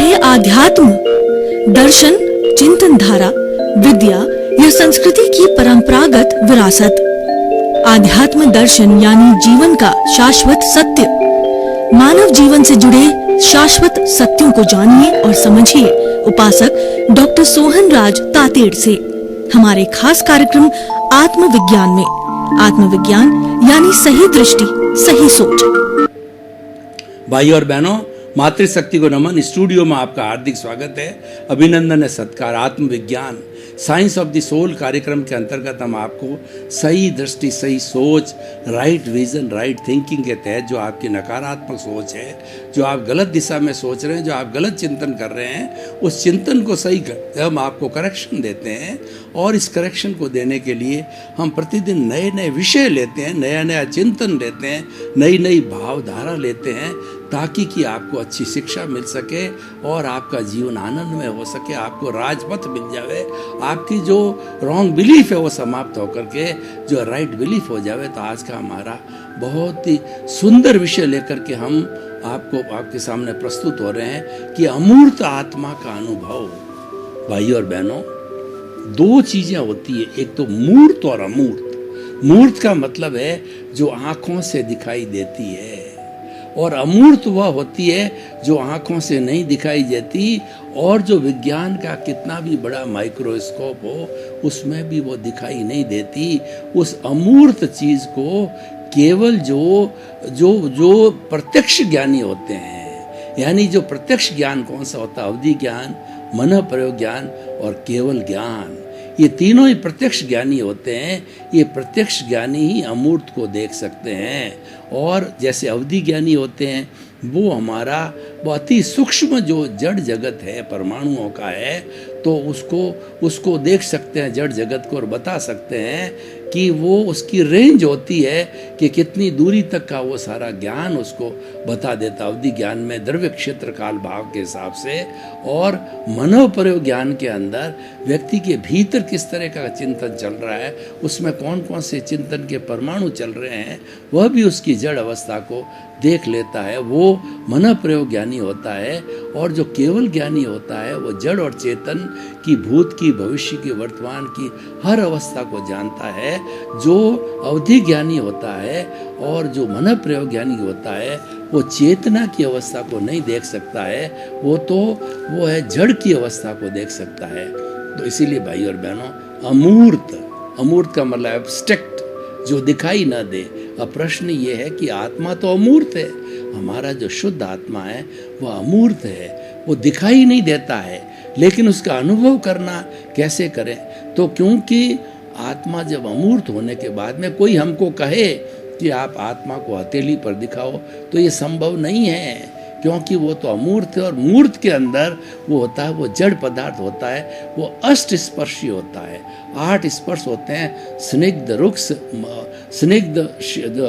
चाहे आध्यात्म, दर्शन, चिंतन धारा, विद्या या संस्कृति की परंपरागत विरासत, आध्यात्म दर्शन यानी जीवन का शाश्वत सत्य। मानव जीवन से जुड़े शाश्वत सत्यों को जानिए और समझिए उपासक डॉक्टर सोहन राज तातेड़ से हमारे खास कार्यक्रम आत्मविज्ञान में। आत्मविज्ञान यानी सही दृष्टि, सही सोच। भाई और बहनों, मातृशक्ति को नमन। स्टूडियो में आपका हार्दिक स्वागत है, अभिनंदन है, सत्कार। आत्मविज्ञान साइंस ऑफ द सोल कार्यक्रम के अंतर्गत हम आपको सही दृष्टि, सही सोच, राइट विजन, राइट थिंकिंग के तहत जो आपकी नकारात्मक सोच है, जो आप गलत दिशा में सोच रहे हैं, जो आप गलत चिंतन कर रहे हैं, उस चिंतन को सही कर हम आपको करेक्शन देते हैं। और इस करेक्शन को देने के लिए हम प्रतिदिन नए नए विषय लेते हैं, नया नया चिंतन लेते हैं, नई नई भावधारा लेते हैं, ताकि कि आपको अच्छी शिक्षा मिल सके और आपका जीवन आनंदमय हो सके, आपको राजपथ मिल जावे, आपकी जो रॉन्ग बिलीफ है वो समाप्त होकर के जो राइट बिलीफ हो जावे। तो आज का हमारा बहुत ही सुंदर विषय लेकर के हम आपके सामने प्रस्तुत हो रहे हैं कि अमूर्त आत्मा का अनुभव। भाई और बहनों, दो चीजें होती है, एक तो मूर्त और अमूर्त। मूर्त का मतलब है जो आंखों से दिखाई देती है, और अमूर्त वह होती है जो आंखों से नहीं दिखाई देती, और जो विज्ञान का कितना भी बड़ा माइक्रोस्कोप हो उसमें भी वो दिखाई नहीं देती। उस अमूर्त चीज को केवल जो प्रत्यक्ष ज्ञानी होते हैं, यानी जो प्रत्यक्ष ज्ञान कौन सा होता है? अवधि ज्ञान, मन प्रयोग ज्ञान और केवल ज्ञान। ये तीनों ही प्रत्यक्ष ज्ञानी होते हैं। ये प्रत्यक्ष ज्ञानी ही अमूर्त को देख सकते हैं। और जैसे अवधि ज्ञानी होते हैं, वो हमारा बहुत ही सूक्ष्म जो जड़ जगत है, परमाणुओं का है, तो उसको देख सकते हैं, जड़ जगत को, और बता सकते हैं कि वो उसकी रेंज होती है कि कितनी दूरी तक का वो सारा ज्ञान उसको बता देता। अवधि ज्ञान में द्रव्य क्षेत्र काल भाव के हिसाब से, और मनोप्रयोग ज्ञान के अंदर व्यक्ति के भीतर किस तरह का चिंतन चल रहा है, उसमें कौन कौन से चिंतन के परमाणु चल रहे हैं, वह भी उसकी जड़ अवस्था को देख लेता है। वो मन प्रयोग ज्ञानी होता है। और जो केवल ज्ञानी होता है वो जड़ और चेतन की, भूत की, भविष्य की, वर्तमान की हर अवस्था को जानता है। जो अवधि ज्ञानी होता है और जो मन प्रयोग ज्ञानी होता है वो चेतना की अवस्था को नहीं देख सकता है, वो है जड़ की अवस्था को देख सकता है। तो इसीलिए भाई और बहनों, अमूर्त का मतलब एब्स्ट्रैक्ट, जो दिखाई ना दे। अब प्रश्न ये है कि आत्मा तो अमूर्त है, हमारा जो शुद्ध आत्मा है वह अमूर्त है, वो दिखाई नहीं देता है, लेकिन उसका अनुभव करना कैसे करें? तो क्योंकि आत्मा जब अमूर्त होने के बाद में कोई हमको कहे कि आप आत्मा को हथेली पर दिखाओ, तो ये संभव नहीं है, क्योंकि वो तो अमूर्त है। और मूर्त के अंदर वो होता है, वो जड़ पदार्थ होता है, वो अष्ट स्पर्शी होता है। 8 स्पर्श होते हैं, स्निग्ध, रुक्ष, स्निग्ध,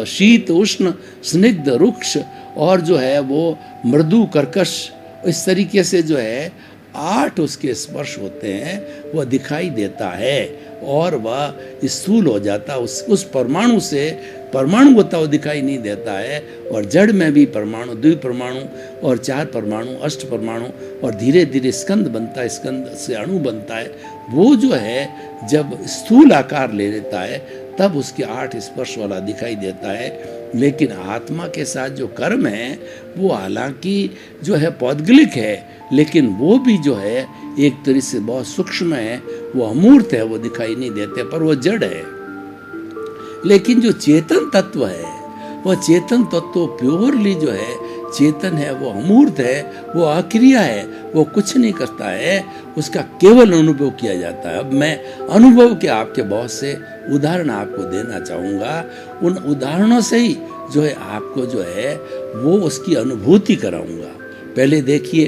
शीत, उष्ण, स्निग्ध, रुक्ष, और जो है वो मृदु, कर्कश। इस तरीके से जो है 8 उसके स्पर्श होते हैं, वह दिखाई देता है और वह स्थूल हो जाता। उस परमाणु से परमाणु होता वो दिखाई नहीं देता है। और जड़ में भी परमाणु, द्विपरमाणु और 4 परमाणु, 8 परमाणु, और धीरे धीरे स्कंद बनता है, स्कंद से अणु बनता है। वो जो है जब स्थूल आकार ले लेता है तब उसके 8 स्पर्श वाला दिखाई देता है। लेकिन आत्मा के साथ जो कर्म है वो हालांकि जो है पौद्गलिक है, लेकिन वो भी जो है एक तरह से बहुत सूक्ष्म है, वो अमूर्त है, वो दिखाई नहीं देते, पर वो जड़ है। लेकिन जो चेतन तत्व है, वह चेतन तत्व प्योरली जो है चेतन है, वो अमूर्त है, वो अक्रिया है, वो कुछ नहीं करता है, उसका केवल अनुभव किया जाता है। अब मैं अनुभव के आपके बहुत से उदाहरण आपको देना चाहूँगा। उन उदाहरणों से ही जो है आपको जो है वो उसकी अनुभूति कराऊंगा। पहले देखिए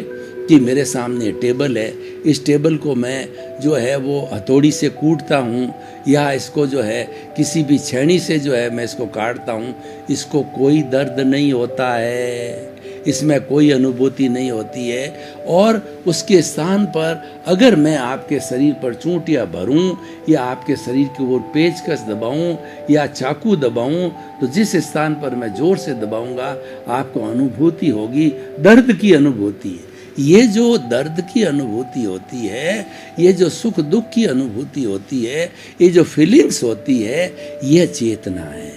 कि मेरे सामने टेबल है, इस टेबल को मैं जो है वो हथौड़ी से कूटता हूँ, या इसको जो है किसी भी छेनी से जो है मैं इसको काटता हूँ, इसको कोई दर्द नहीं होता है, इसमें कोई अनुभूति नहीं होती है। और उसके स्थान पर अगर मैं आपके शरीर पर चूंटियाँ भरूं, या आपके शरीर की ओर पेचकस दबाऊं या चाकू दबाऊं, तो जिस स्थान पर मैं जोर से दबाऊंगा आपको अनुभूति होगी, दर्द की अनुभूति। ये जो दर्द की अनुभूति होती है, ये जो सुख दुख की अनुभूति होती है, ये जो फीलिंग्स होती है, ये चेतना है,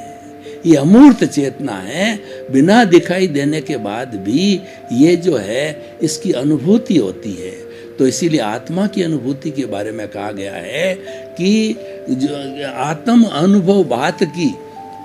ये अमूर्त चेतना है। बिना दिखाई देने के बाद भी ये जो है इसकी अनुभूति होती है। तो इसीलिए आत्मा की अनुभूति के बारे में कहा गया है कि जो आत्म अनुभव बात की,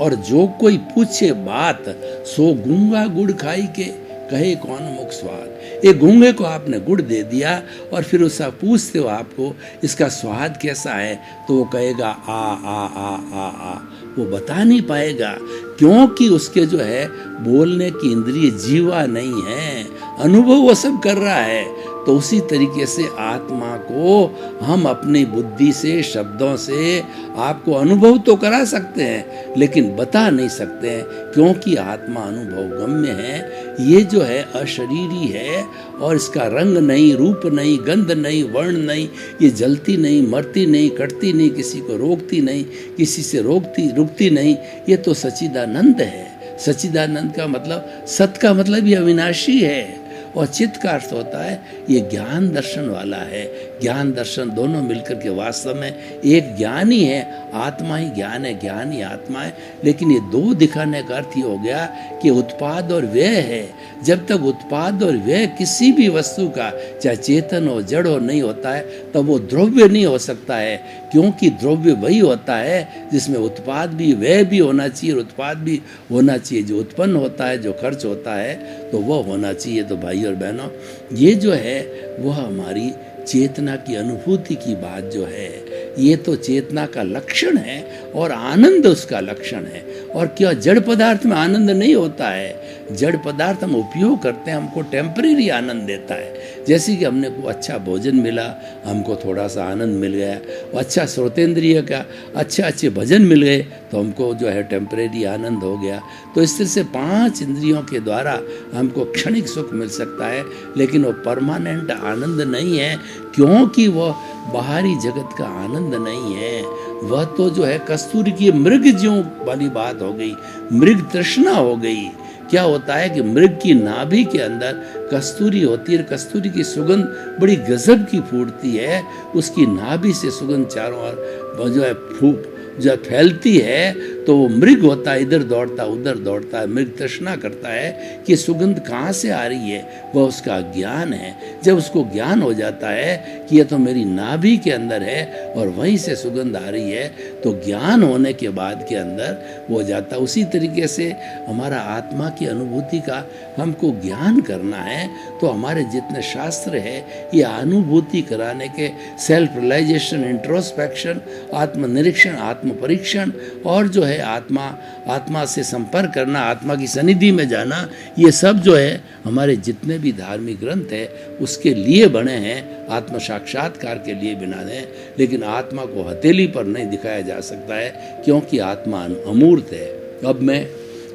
और जो कोई पूछे बात, सो गूंगा गुड़ खाई के कहे कौन मुख स्वाद। एक गूंगे को आपने गुड़ दे दिया और फिर उससे पूछते हो आपको इसका स्वाद कैसा है, तो वो कहेगा आ आ आ आ आ, वो बता नहीं पाएगा, क्योंकि उसके जो है बोलने की इंद्रिय जीवा नहीं है, अनुभव वो सब कर रहा है। तो उसी तरीके से आत्मा को हम अपनी बुद्धि से, शब्दों से आपको अनुभव तो करा सकते हैं, लेकिन बता नहीं सकते हैं, क्योंकि आत्मा अनुभव गम्य है। ये जो है अशरीरी है, और इसका रंग नहीं, रूप नहीं, गंध नहीं, वर्ण नहीं, ये जलती नहीं, मरती नहीं, कटती नहीं, किसी को रोकती नहीं, किसी से रुकती नहीं। ये तो सच्चिदानंद है। सच्चिदानंद का मतलब, सत का मतलब ये अविनाशी है, और चित्त का अर्थ होता है ये ज्ञान दर्शन वाला है। ज्ञान दर्शन दोनों मिलकर के वास्तव में एक ज्ञान ही है। आत्मा ही ज्ञान है, ज्ञान ही आत्मा है। लेकिन ये दो दिखाने का अर्थ ये हो गया कि उत्पाद और व्यय है। जब तक उत्पाद और व्यय किसी भी वस्तु का, चाहे चेतन हो, जड़ हो, नहीं होता है, तब वो द्रव्य नहीं हो सकता है। क्योंकि द्रव्य वही होता है जिसमें उत्पाद भी, व्यय भी होना चाहिए, और उत्पाद भी होना चाहिए। जो उत्पन्न होता है, जो खर्च होता है, तो वो होना चाहिए। तो भाई और बहनों, ये जो है वह हमारी चेतना की अनुभूति की बात जो है, ये तो चेतना का लक्षण है, और आनंद उसका लक्षण है। और क्या जड़ पदार्थ में आनंद नहीं होता है? जड़ पदार्थ हम उपयोग करते हैं, हमको टेम्परेरी आनंद देता है। जैसे कि हमने को अच्छा भोजन मिला, हमको थोड़ा सा आनंद मिल गया, अच्छा श्रोतेंद्रिय का अच्छे भजन मिल गए, तो हमको जो है टेम्परेरी आनंद हो गया। तो इस तरह से 5 इंद्रियों के द्वारा हमको क्षणिक सुख मिल सकता है, लेकिन वो परमानेंट आनंद नहीं है, क्योंकि वह बाहरी जगत का आनंद नहीं है। वह तो जो है कस्तूरी की मृग ज्यों वाली बात हो गई, मृग तृष्णा हो गई। क्या होता है कि मृग की नाभि के अंदर कस्तूरी होती है, कस्तूरी की सुगंध बड़ी गजब की फूटती है। उसकी नाभि से सुगंध चारों ओर जो है जब फैलती है, तो वो मृग होता है, इधर दौड़ता उधर दौड़ता है, मृग तृष्णा करता है कि सुगंध कहाँ से आ रही है। वह उसका ज्ञान है। जब उसको ज्ञान हो जाता है कि यह तो मेरी नाभि के अंदर है और वहीं से सुगंध आ रही है, तो ज्ञान होने के बाद के अंदर वो जाता। उसी तरीके से हमारा आत्मा की अनुभूति का हमको ज्ञान करना है, तो हमारे जितने शास्त्र है ये अनुभूति कराने के, सेल्फ रियलाइजेशन, इंट्रोस्पेक्शन, आत्मनिरीक्षण, आत्म परीक्षण, और जो है आत्मा से संपर्क करना, आत्मा की सनिधि में जाना, ये सब जो है हमारे जितने भी धार्मिक ग्रंथ है उसके लिए बने हैं, आत्म साक्षात्कार के लिए बने हैं। लेकिन आत्मा को हथेली पर नहीं दिखाया जा सकता है, क्योंकि आत्मा अमूर्त है। अब मैं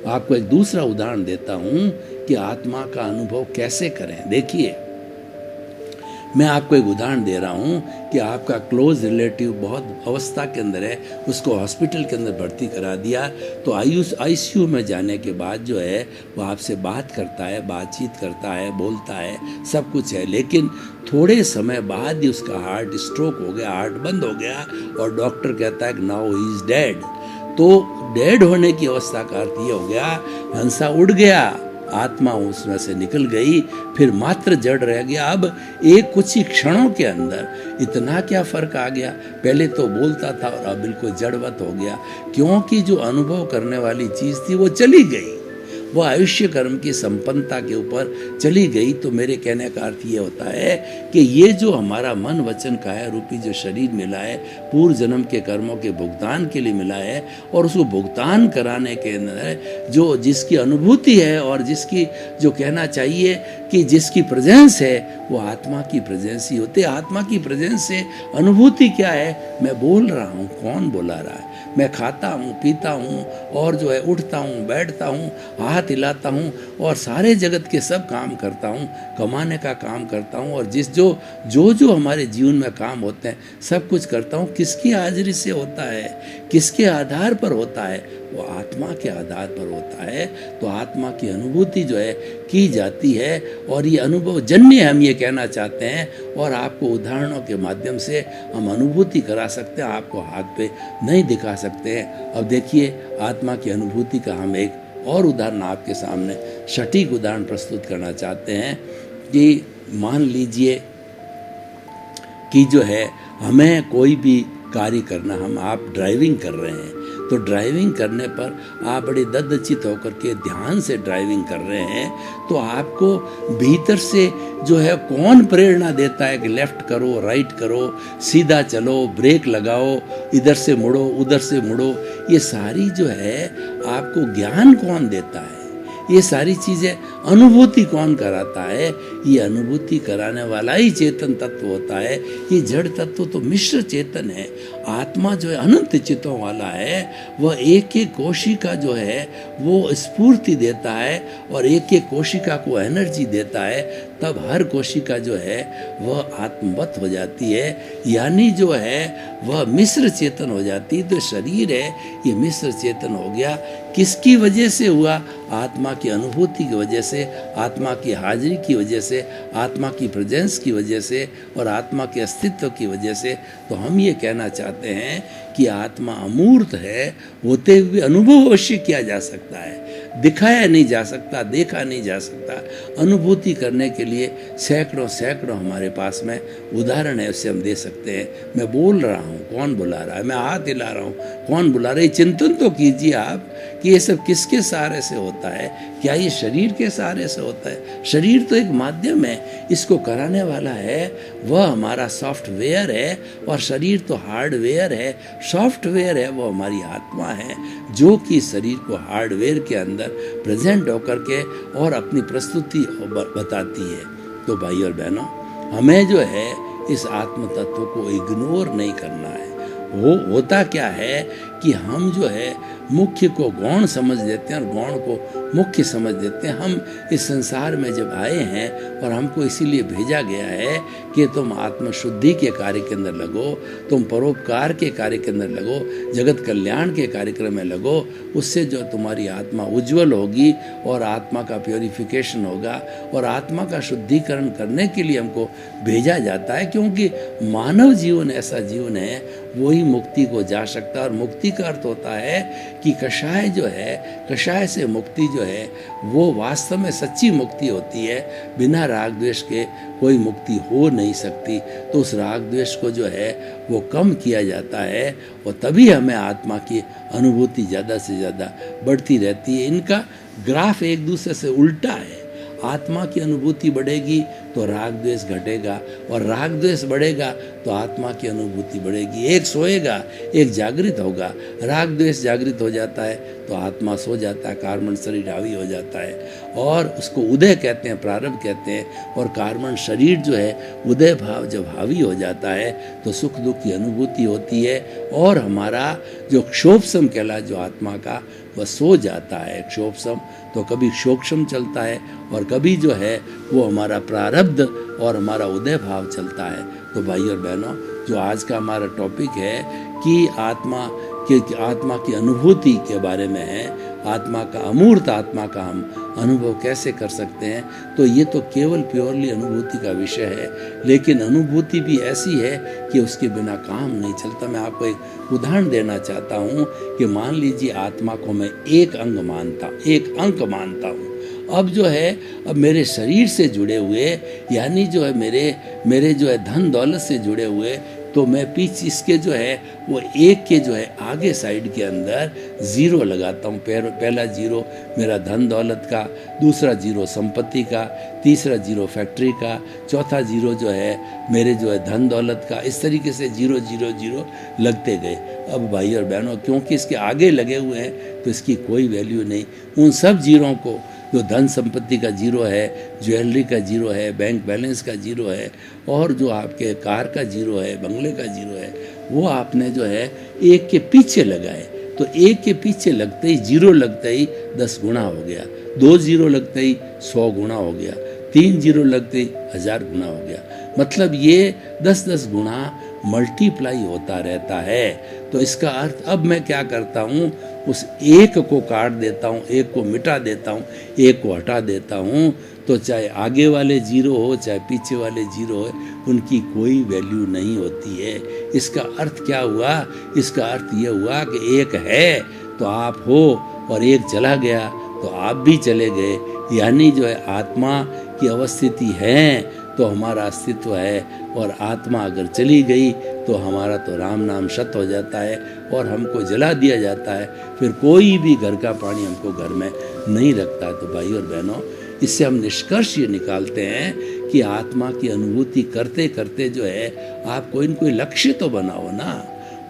आपको एक दूसरा उदाहरण देता हूँ कि आत्मा का अनुभव कैसे करें। देखिए, मैं आपको एक उदाहरण दे रहा हूँ कि आपका क्लोज रिलेटिव बहुत अवस्था के अंदर है, उसको हॉस्पिटल के अंदर भर्ती करा दिया, तो आईसीयू में जाने के बाद जो है वो आपसे बात करता है, बातचीत करता है, बोलता है, सब कुछ है। लेकिन थोड़े समय बाद ही उसका हार्ट स्ट्रोक हो गया, हार्ट बंद हो गया, और डॉक्टर कहता है कि नाउ ही इज डेड। तो डेड होने की अवस्था का अर्थ ये हो गया, हंसा उड़ गया, आत्मा उसमें से निकल गई, फिर मात्र जड़ रह गया। अब एक कुछ ही क्षणों के अंदर इतना क्या फर्क आ गया, पहले तो बोलता था और अब बिल्कुल जड़वत हो गया, क्योंकि जो अनुभव करने वाली चीज थी वो चली गई, वो आयुष्य कर्म की संपन्नता के ऊपर चली गई। तो मेरे कहने का अर्थ ये होता है कि ये जो हमारा मन वचन काया रूपी जो शरीर मिला है, पूर्व जन्म के कर्मों के भुगतान के लिए मिला है, और उसको भुगतान कराने के अंदर जो जिसकी अनुभूति है, और जिसकी जो कहना चाहिए कि जिसकी प्रेजेंस है, वो आत्मा की प्रेजेंस ही होती है। आत्मा की प्रेजेंस से अनुभूति क्या है, मैं बोल रहा हूँ, कौन बोला रहा है, मैं खाता हूँ, पीता हूँ और जो है उठता हूँ, बैठता हूँ, हाथ हिलाता हूँ और सारे जगत के सब काम करता हूँ, कमाने का काम करता हूँ और जो हमारे जीवन में काम होते हैं सब कुछ करता हूँ, किसकी हाजिरी से होता है, किसके आधार पर होता है? वो आत्मा के आधार पर होता है। तो आत्मा की अनुभूति जो है की जाती है और ये अनुभव जन्य हम ये कहना चाहते हैं और आपको उदाहरणों के माध्यम से हम अनुभूति करा सकते हैं, आपको हाथ पे नहीं दिखा सकते हैं। अब देखिए आत्मा की अनुभूति का हम एक और उदाहरण आपके सामने सटीक उदाहरण प्रस्तुत करना चाहते हैं कि मान लीजिए कि जो है हमें कोई भी कार्य करना, आप ड्राइविंग कर रहे हैं तो ड्राइविंग करने पर आप बड़े ददचित होकर के ध्यान से ड्राइविंग कर रहे हैं तो आपको भीतर से जो है कौन प्रेरणा देता है कि लेफ्ट करो, राइट करो, सीधा चलो, ब्रेक लगाओ, इधर से मुड़ो, उधर से मुड़ो, ये सारी जो है आपको ज्ञान कौन देता है? ये सारी चीज़ें अनुभूति कौन कराता है? ये अनुभूति कराने वाला ही चेतन तत्व होता है। ये जड़ तत्व तो मिश्र चेतन है। आत्मा जो है अनंत चित्तों वाला है, वह एक एक कोशिका जो है वो स्फूर्ति देता है और एक एक कोशिका को एनर्जी देता है, तब हर कोशिका जो है वह आत्मवत हो जाती है, यानी जो है वह मिश्र चेतन हो जाती है। तो शरीर है ये मिश्र चेतन हो गया, किसकी वजह से हुआ? आत्मा की अनुभूति की वजह से, आत्मा की हाजिरी की वजह से, आत्मा की प्रेजेंस की वजह से और आत्मा के अस्तित्व की वजह से। तो हम ये कहना चाहते हैं कि आत्मा अमूर्त है, होते हुए अनुभव अवश्य किया जा सकता है, दिखाया नहीं जा सकता, देखा नहीं जा सकता। अनुभूति करने के लिए सैकड़ों सैकड़ों हमारे पास में उदाहरण है, उससे हम दे सकते हैं। मैं बोल रहा हूँ, कौन बुला रहा है? मैं हाथ हिला रहा हूँ, कौन बुला रहा है? चिंतन तो कीजिए आप कि ये सब किसके सहारे से होता है? क्या ये शरीर के सहारे से होता है? शरीर तो एक माध्यम है, इसको कराने वाला है वह हमारा सॉफ्टवेयर है और शरीर तो हार्डवेयर है। सॉफ्टवेयर है वो हमारी आत्मा है जो कि शरीर को हार्डवेयर के अंदर प्रेजेंट होकर के और अपनी प्रस्तुति बताती है। तो भाई और बहनों, हमें जो है इस आत्म तत्व को इग्नोर नहीं करना है। होता क्या है कि हम जो है मुख्य को गौण समझ देते हैं और गौण को मुख्य समझ देते हैं। हम इस संसार में जब आए हैं और हमको इसीलिए भेजा गया है कि तुम आत्मशुद्धि के कार्य के अंदर लगो, तुम परोपकार के कार्य के अंदर लगो, जगत कल्याण के कार्यक्रम में लगो, उससे जो तुम्हारी आत्मा उज्जवल होगी और आत्मा का प्योरिफिकेशन होगा और आत्मा का शुद्धिकरण करने के लिए हमको भेजा जाता है। क्योंकि मानव जीवन ऐसा जीवन है वही मुक्ति को जा सकता है। और मुक्ति का अर्थ होता है कि कषाय जो है, कषाय से मुक्ति जो है वो वास्तव में सच्ची मुक्ति होती है। बिना राग द्वेष के कोई मुक्ति हो नहीं सकती। तो उस राग द्वेष को जो है वो कम किया जाता है और तभी हमें आत्मा की अनुभूति ज़्यादा से ज़्यादा बढ़ती रहती है। इनका ग्राफ एक दूसरे से उल्टा है। आत्मा की अनुभूति बढ़ेगी तो राग द्वेष घटेगा और राग द्वेष बढ़ेगा तो आत्मा की अनुभूति बढ़ेगी। एक सोएगा, एक जागृत होगा। राग द्वेष जागृत हो जाता है तो आत्मा सो जाता है, कार्बन शरीर हावी हो जाता है और उसको उदय कहते हैं, प्रारब्ध कहते हैं। और कार्बन शरीर जो है उदय भाव जब हावी हो जाता है तो सुख दुख की अनुभूति होती है और हमारा जो क्षोभसम कहला जो आत्मा का वह सो जाता है। क्षोभसम तो कभी शोक्षम चलता है और कभी जो है वो हमारा प्रारब्ध और हमारा उदय भाव चलता है। तो भाई और बहनों, जो आज का हमारा टॉपिक है कि आत्मा की अनुभूति के बारे में है, आत्मा का अमूर्त आत्मा का हम अनुभव कैसे कर सकते हैं, तो ये तो केवल प्योरली अनुभूति का विषय है। लेकिन अनुभूति भी ऐसी है कि उसके बिना काम नहीं चलता। मैं आपको एक उदाहरण देना चाहता हूँ कि मान लीजिए आत्मा को मैं एक अंक मानता हूँ। अब जो है अब मेरे शरीर से जुड़े हुए, यानी जो है मेरे जो है धन दौलत से जुड़े हुए, तो मैं पीछे इसके जो है वो एक के जो है आगे साइड के अंदर ज़ीरो लगाता हूँ। पहला ज़ीरो मेरा धन दौलत का, दूसरा ज़ीरो संपत्ति का, तीसरा ज़ीरो फैक्ट्री का, चौथा ज़ीरो जो है मेरे जो है धन दौलत का। इस तरीके से 0 0 0 लगते गए। अब भाई और बहनों, क्योंकि इसके आगे लगे हुए हैं तो इसकी कोई वैल्यू नहीं। उन सब जीरों को, जो धन संपत्ति का जीरो है, ज्वेलरी का जीरो है, बैंक बैलेंस का जीरो है और जो आपके कार का जीरो है, बंगले का जीरो है, वो आपने जो है एक के पीछे लगाए, तो एक के पीछे लगते ही 0 लगते ही 10 गुना हो गया, 2 0 लगते ही 100 गुना हो गया, 3 0 लगते ही 1000 गुना हो गया। मतलब ये 10-10 गुना मल्टीप्लाई होता रहता है। तो इसका अर्थ अब मैं क्या करता हूँ, उस एक को काट देता हूँ, एक को मिटा देता हूँ, एक को हटा देता हूँ। तो चाहे आगे वाले 0 हो चाहे पीछे वाले 0 हो, उनकी कोई वैल्यू नहीं होती है। इसका अर्थ क्या हुआ? इसका अर्थ ये हुआ कि एक है तो आप हो और एक चला गया तो आप भी चले गए। यानी जो है आत्मा की अवस्थिति है तो हमारा अस्तित्व है, और आत्मा अगर चली गई तो हमारा तो राम नाम शत हो जाता है और हमको जला दिया जाता है। फिर कोई भी घर का पानी हमको घर में नहीं रखता है। तो भाई और बहनों, इससे हम निष्कर्ष ये निकालते हैं कि आत्मा की अनुभूति करते करते जो है आप कोई न कोई लक्ष्य तो बनाओ ना।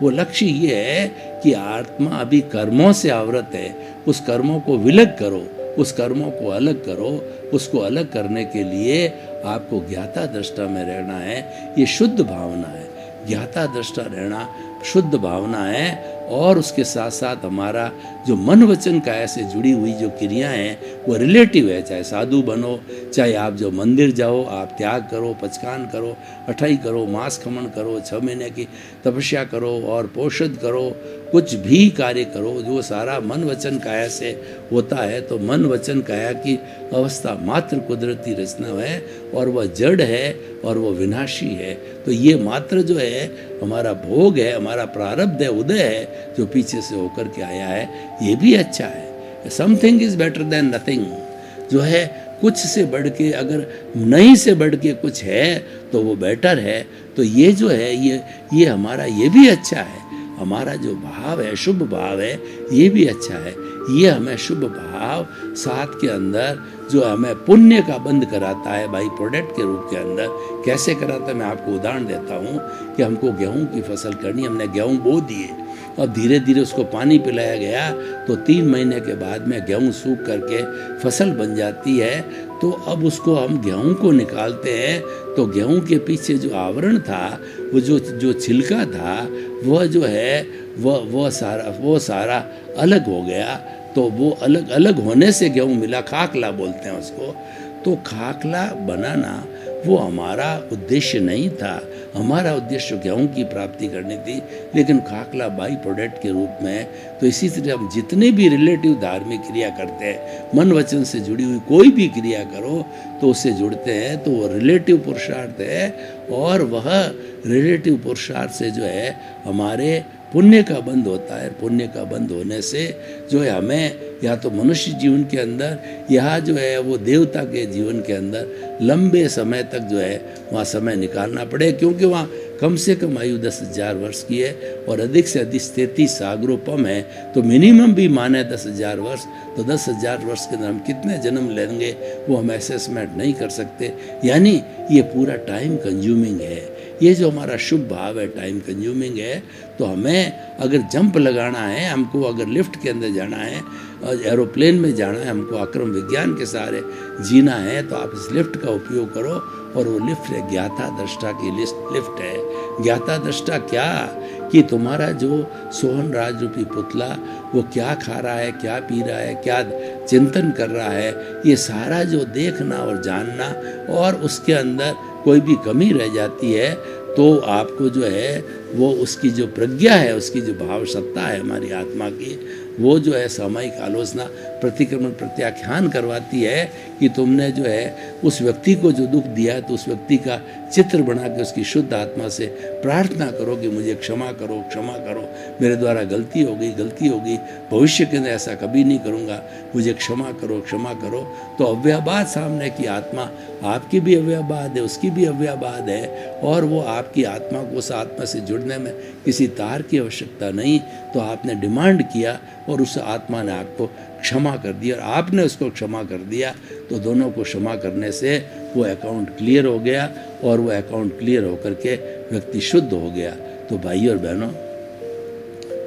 वो लक्ष्य ये है कि आत्मा अभी कर्मों से आवृत है, उस कर्मों को विलग करो, उस कर्मों को अलग करो। उसको अलग करने के लिए आपको ज्ञाता दृष्टा में रहना है। ये शुद्ध भावना है, ज्ञाता दृष्टा रहना शुद्ध भावना है। और उसके साथ साथ हमारा जो मन वचन काया से जुड़ी हुई जो क्रियाएं हैं वो रिलेटिव है। चाहे साधु बनो, चाहे आप जो मंदिर जाओ, आप त्याग करो, पचकान करो, अठाई करो, मांस खमन करो, 6 महीने की तपस्या करो और पोषद करो, कुछ भी कार्य करो, जो सारा मन वचन काया से होता है। तो मन वचन काया की अवस्था मात्र कुदरती रचना है और वह जड़ है और वह विनाशी है। तो ये मात्र जो है हमारा भोग है, हमारा प्रारब्ध है, उदय है जो पीछे से होकर के आया है, ये भी अच्छा है। Something is better than nothing. जो है कुछ से बढ़ के, अगर नहीं से बढ़ के कुछ है तो वो बेटर है। तो ये जो है ये हमारा ये भी अच्छा है। हमारा जो भाव है, शुभ भाव है, ये भी अच्छा है। ये हमें शुभ भाव साथ के अंदर जो हमें पुण्य का बंध कराता है बाई प्रोडक्ट के रूप के अंदर। कैसे कराता है मैं आपको उदाहरण देता हूँ कि हमको गेहूं की फसल करनी, हमने गेहूं बो दिए, अब धीरे धीरे उसको पानी पिलाया गया तो 3 महीने के बाद में गेहूं सूख करके फसल बन जाती है। तो अब उसको हम गेहूं को निकालते हैं तो गेहूं के पीछे जो आवरण था, वो जो छिलका था, वह जो है वो सारा अलग हो गया। तो वो अलग अलग होने से गेहूं मिला, खाकला बोलते हैं उसको। तो खाकला बनाना वो हमारा उद्देश्य नहीं था। हमारा उद्देश्य गेहूं की प्राप्ति करनी थी, लेकिन खाकला बाई प्रोडक्ट के रूप में। तो इसी तरह हम जितने भी रिलेटिव धार्मिक क्रिया करते हैं, मन वचन से जुड़ी हुई कोई भी क्रिया करो तो उससे जुड़ते हैं, तो वो रिलेटिव पुरुषार्थ है। और वह रिलेटिव पुरुषार्थ से जो है हमारे पुण्य का बंध होता है। पुण्य का बंध होने से जो है हमें या तो मनुष्य जीवन के अंदर या जो है वो देवता के जीवन के अंदर लंबे समय तक जो है वहाँ समय निकालना पड़े, क्योंकि वहाँ कम से कम आयु 10,000 वर्ष की है और अधिक से अधिक 33 सागरोपम है। तो मिनिमम भी माने 10,000 वर्ष, तो 10,000 वर्ष के अंदर हम कितने जन्म लेंगे वो हम असेसमेंट नहीं कर सकते। यानी ये पूरा टाइम कंज्यूमिंग है। ये जो हमारा शुभ भाव है टाइम कंज्यूमिंग है। तो हमें अगर जंप लगाना है, हमको अगर लिफ्ट के अंदर जाना है, एरोप्लेन में जाना है, हमको अक्रम विज्ञान के सहारे जीना है, तो आप इस लिफ्ट का उपयोग करो। और वो लिफ्ट है ज्ञाता दृष्टा की लिफ्ट है। ज्ञाता दृष्टा क्या कि तुम्हारा जो सोहन राज रूपी पुतला वो क्या खा रहा है, क्या पी रहा है, क्या चिंतन कर रहा है, ये सारा जो देखना और जानना, और उसके अंदर कोई भी कमी रह जाती है तो आपको जो है वो उसकी जो प्रज्ञा है, उसकी जो भाव सत्ता है हमारी आत्मा की, वो जो है सामयिक आलोचना प्रतिक्रमण प्रत्याख्यान करवाती है कि तुमने जो है उस व्यक्ति को जो दुख दिया तो उस व्यक्ति का चित्र बना के उसकी शुद्ध आत्मा से प्रार्थना करो कि मुझे क्षमा करो, क्षमा करो, मेरे द्वारा गलती हो गई, भविष्य के अंदर ऐसा कभी नहीं करूँगा, मुझे क्षमा करो, क्षमा करो। तो अव्ययवाद सामने की आत्मा, आपकी भी अव्ययवाद है, उसकी भी अव्ययवाद है, और वो आपकी आत्मा को उस आत्मा से जुड़ने में किसी तार की आवश्यकता नहीं। तो आपने डिमांड किया और उस आत्मा ने आपको क्षमा कर दिया और आपने उसको क्षमा कर दिया। तो दोनों को क्षमा करने से वो अकाउंट क्लियर हो गया और वो अकाउंट क्लियर होकर के व्यक्ति शुद्ध हो गया। तो भाई और बहनों,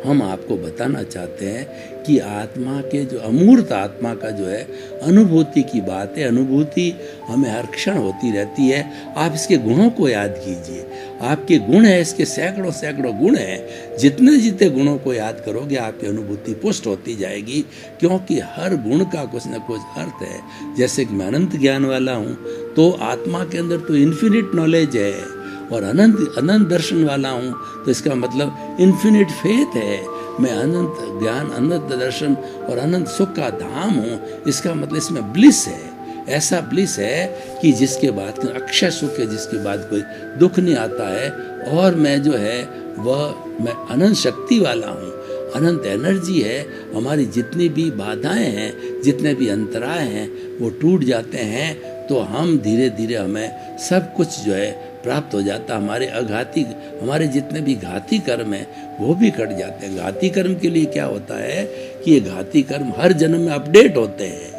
हम आपको बताना चाहते हैं कि आत्मा के जो अमूर्त आत्मा का जो है अनुभूति की बात है। अनुभूति हमें हर क्षण होती रहती है। आप इसके गुणों को याद कीजिए। आपके गुण है, इसके सैकड़ों सैकड़ों गुण हैं। जितने जितने गुणों को याद करोगे आपकी अनुभूति पुष्ट होती जाएगी, क्योंकि हर गुण का कुछ न कुछ अर्थ है। जैसे कि मैं अनंत ज्ञान वाला हूँ, तो आत्मा के अंदर तो इन्फिनिट नॉलेज है, और अनंत दर्शन वाला हूँ तो इसका मतलब इन्फिनिट फेथ है। मैं अनंत ज्ञान, अनंत दर्शन और अनंत सुख का धाम हूँ, इसका मतलब इसमें ब्लिस है। ऐसा ब्लिस है कि जिसके बाद अक्षय सुख है, जिसके बाद कोई दुख नहीं आता है। और मैं जो है मैं अनंत शक्ति वाला हूँ, अनंत एनर्जी है। हमारी जितनी भी बाधाएं हैं, जितने भी अंतराय हैं, वो टूट जाते हैं, तो हम धीरे धीरे हमें सब कुछ जो है प्राप्त हो जाता। हमारे जितने भी घाती कर्म हैं वो भी कट जाते हैं। घाती कर्म के लिए क्या होता है कि ये घाती कर्म हर जन्म में अपडेट होते हैं।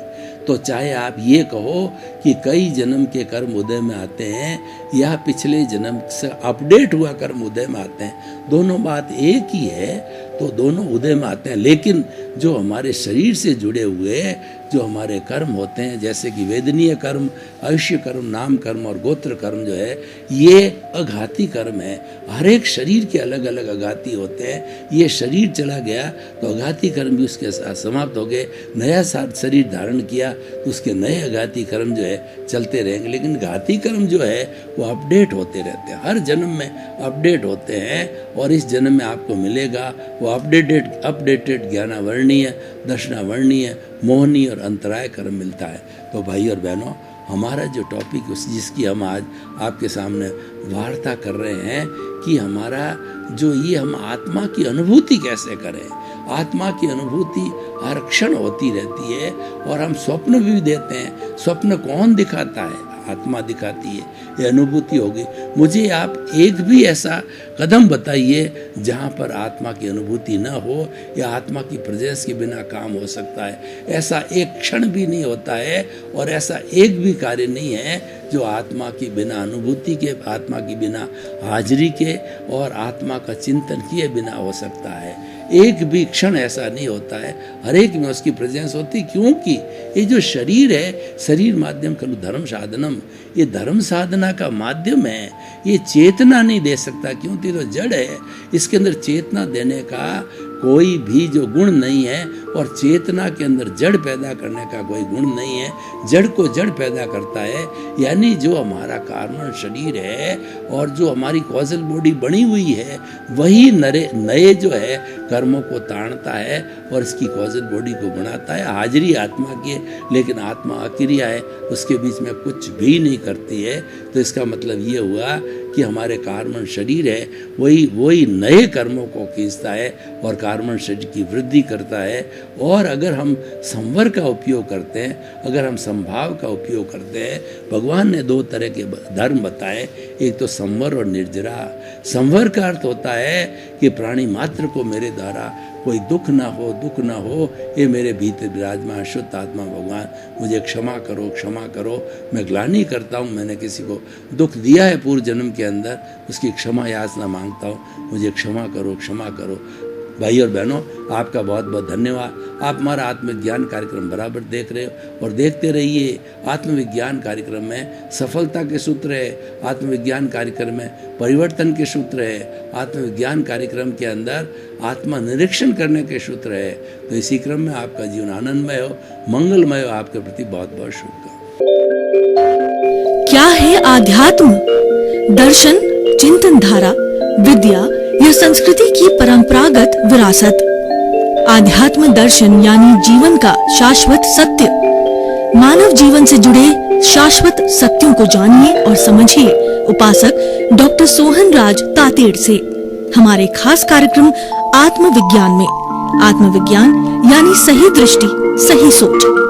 तो चाहे आप ये कहो कि कई जन्म के कर्म उदय में आते हैं या पिछले जन्म से अपडेट हुआ कर्म उदय में आते हैं, दोनों बात एक ही है। तो दोनों उदय में आते हैं, लेकिन जो हमारे शरीर से जुड़े हुए जो हमारे कर्म होते हैं, जैसे कि वेदनीय कर्म, आयुष्य कर्म, नाम कर्म और गोत्र कर्म जो है, ये अघाती कर्म है। हर एक शरीर के अलग अलग अघाती होते हैं। ये शरीर चला गया तो अघाती कर्म भी उसके साथ समाप्त हो गए। नया शरीर धारण किया तो उसके नए अघाती कर्म जो है चलते रहेंगे। लेकिन घाती कर्म जो है वो अपडेट होते रहते हैं, हर जन्म में अपडेट होते हैं। और इस जन्म में आपको मिलेगा वो अपडेटेड ज्ञानावर्णीय, दर्शनावर्णीय, मोहनीय और अंतराय कर्म मिलता है। तो भाई और बहनों, हमारा जो टॉपिक जिसकी हम आज आपके सामने वार्ता कर रहे हैं कि हमारा जो ये हम आत्मा की अनुभूति कैसे करें। आत्मा की अनुभूति हर क्षण होती रहती है, और हम स्वप्न भी देते हैं। स्वप्न कौन दिखाता है? आत्मा दिखाती है। ये अनुभूति होगी। मुझे आप एक भी ऐसा कदम बताइए जहाँ पर आत्मा की अनुभूति न हो या आत्मा की प्रेजेंस के बिना काम हो सकता है। ऐसा एक क्षण भी नहीं होता है, और ऐसा एक भी कार्य नहीं है जो आत्मा की बिना अनुभूति के, आत्मा की बिना हाजिरी के और आत्मा का चिंतन किए बिना हो सकता है। एक भी क्षण ऐसा नहीं होता है, हर एक में उसकी प्रेजेंस होती। क्योंकि ये जो शरीर है, शरीर माध्यम खलु धर्म साधनम, ये धर्म साधना का माध्यम है। ये चेतना नहीं दे सकता, क्योंकि तो जड़ है। इसके अंदर चेतना देने का कोई भी जो गुण नहीं है, और चेतना के अंदर जड़ पैदा करने का कोई गुण नहीं है। जड़ को जड़ पैदा करता है, यानी जो हमारा कार्बन शरीर है और जो हमारी कॉजल बॉडी बनी हुई है, वही नए जो है कर्मों को ताड़ता है और इसकी कॉजल बॉडी को बनाता है। हाजिरी आत्मा की है, लेकिन आत्मा अक्रिया है, उसके बीच में कुछ भी नहीं करती है। तो इसका मतलब ये हुआ कि हमारे कार्बन शरीर है वही नए कर्मों को खींचता है और कार्बन शरीर की वृद्धि करता है। और अगर हम संवर का उपयोग करते हैं, अगर हम संभाव का उपयोग करते हैं, भगवान ने दो तरह के धर्म बताए, एक तो संवर और निर्जरा। संवर का अर्थ होता है कि प्राणी मात्र को मेरे द्वारा कोई दुख ना हो, ये मेरे भीतर विराजमान शुद्ध आत्मा भगवान मुझे क्षमा करो। मैं ग्लानि करता हूँ, मैंने किसी को दुख दिया है पूर्व जन्म के अंदर, उसकी क्षमा याचना मांगता हूँ, मुझे क्षमा करो। भाई और बहनों, आपका बहुत बहुत धन्यवाद। आप हमारा आत्मविज्ञान कार्यक्रम बराबर देख रहे हो और देखते रहिए। आत्मविज्ञान कार्यक्रम में सफलता के सूत्र है, आत्मविज्ञान कार्यक्रम में परिवर्तन के सूत्र है, आत्मविज्ञान कार्यक्रम के अंदर आत्मा निरीक्षण करने के सूत्र है। तो इसी क्रम में आपका जीवन आनंदमय हो, मंगलमय हो। आपके प्रति बहुत बहुत शुभकामनाएं। क्या है आध्यात्म? दर्शन, चिंतन धारा, विद्या या संस्कृति की परंपरागत विरासत। आध्यात्म दर्शन यानी जीवन का शाश्वत सत्य। मानव जीवन से जुड़े शाश्वत सत्यों को जानिए और समझिए उपासक डॉक्टर सोहन राज तातेड़ से हमारे खास कार्यक्रम आत्मविज्ञान में। आत्मविज्ञान यानी सही दृष्टि, सही सोच।